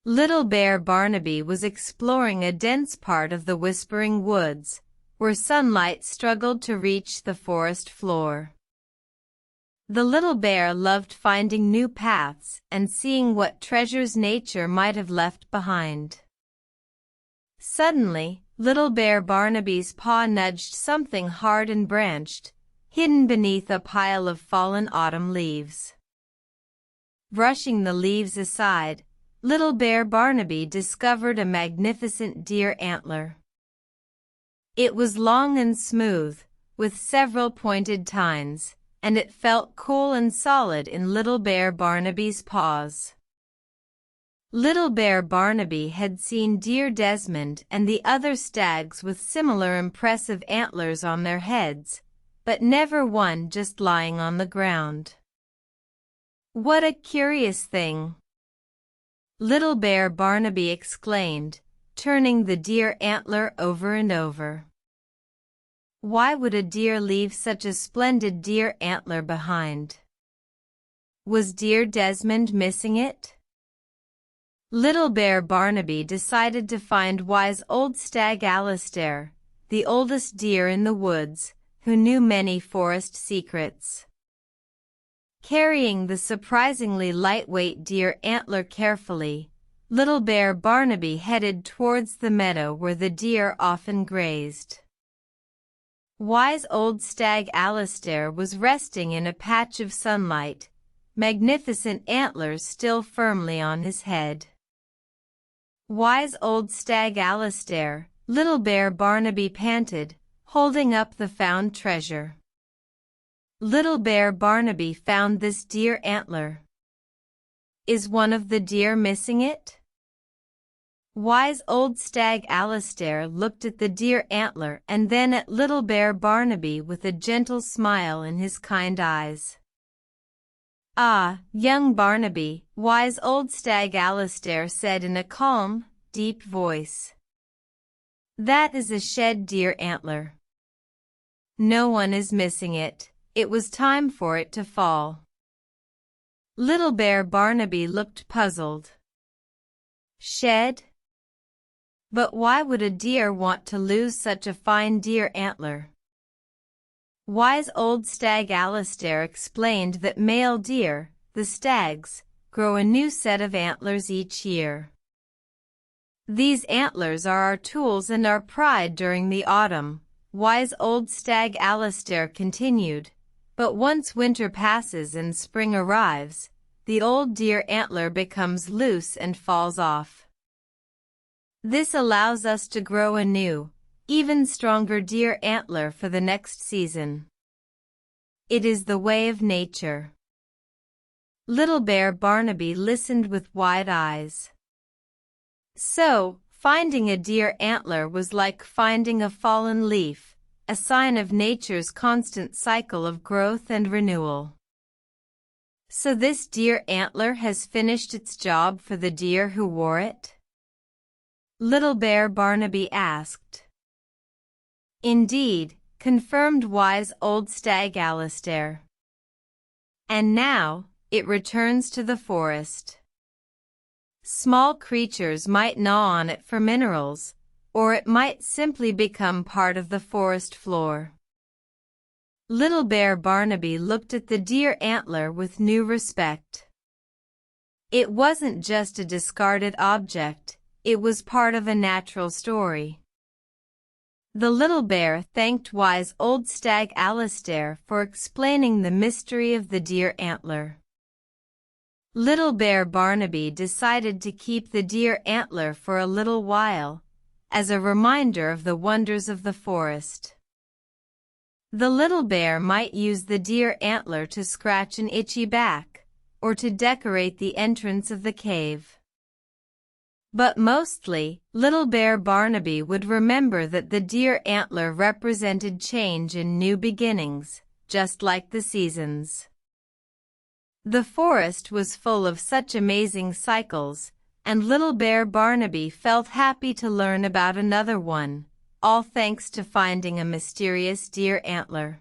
Little Bear Barnaby was exploring a dense part of the Whispering Woods, where sunlight struggled to reach the forest floor. The little bear loved finding new paths and seeing what treasures nature might have left behind. Suddenly, Little Bear Barnaby's paw nudged something hard and branched, hidden beneath a pile of fallen autumn leaves. Brushing the leaves aside, Little Bear Barnaby discovered a magnificent deer antler. It was long and smooth, with several pointed tines, and it felt cool and solid in Little Bear Barnaby's paws. Little Bear Barnaby had seen Deer Desmond and the other stags with similar impressive antlers on their heads, but never one just lying on the ground. "What a curious thing!" Little Bear Barnaby exclaimed, turning the deer antler over and over. Why would a deer leave such a splendid deer antler behind? Was Deer Desmond missing it? Little Bear Barnaby decided to find wise old stag Alistair, the oldest deer in the woods, who knew many forest secrets. Carrying the surprisingly lightweight deer antler carefully, Little Bear Barnaby headed towards the meadow where the deer often grazed. Wise old stag Alistair was resting in a patch of sunlight, magnificent antlers still firmly on his head. "Wise old stag Alistair," Little Bear Barnaby panted, holding up the found treasure. Little Bear Barnaby found this deer antler. Is one of the deer missing it? Wise old stag Alistair looked at the deer antler and then at Little Bear Barnaby with a gentle smile in his kind eyes. "Ah, young Barnaby," wise old stag Alistair said in a calm, deep voice. "That is a shed deer antler. No one is missing it. It was time for it to fall." Little Bear Barnaby looked puzzled. "Shed? But why would a deer want to lose such a fine deer antler?" Wise old stag Alistair explained that male deer, the stags, grow a new set of antlers each year. "These antlers are our tools and our pride during the autumn," wise old stag Alistair continued, "but once winter passes and spring arrives, the old deer antler becomes loose and falls off. This allows us to grow a new, even stronger deer antler for the next season. It is the way of nature." Little Bear Barnaby listened with wide eyes. So, finding a deer antler was like finding a fallen leaf, a sign of nature's constant cycle of growth and renewal. "So this deer antler has finished its job for the deer who wore it?" Little Bear Barnaby asked. "Indeed," confirmed wise old stag Alistair. "And now, it returns to the forest. Small creatures might gnaw on it for minerals, or it might simply become part of the forest floor." Little Bear Barnaby looked at the deer antler with new respect. It wasn't just a discarded object, it was part of a natural story. The little bear thanked wise old stag Alistair for explaining the mystery of the deer antler. Little Bear Barnaby decided to keep the deer antler for a little while, as a reminder of the wonders of the forest. The little bear might use the deer antler to scratch an itchy back, or to decorate the entrance of the cave. But mostly, Little Bear Barnaby would remember that the deer antler represented change and new beginnings, just like the seasons. The forest was full of such amazing cycles, and Little Bear Barnaby felt happy to learn about another one, all thanks to finding a mysterious deer antler.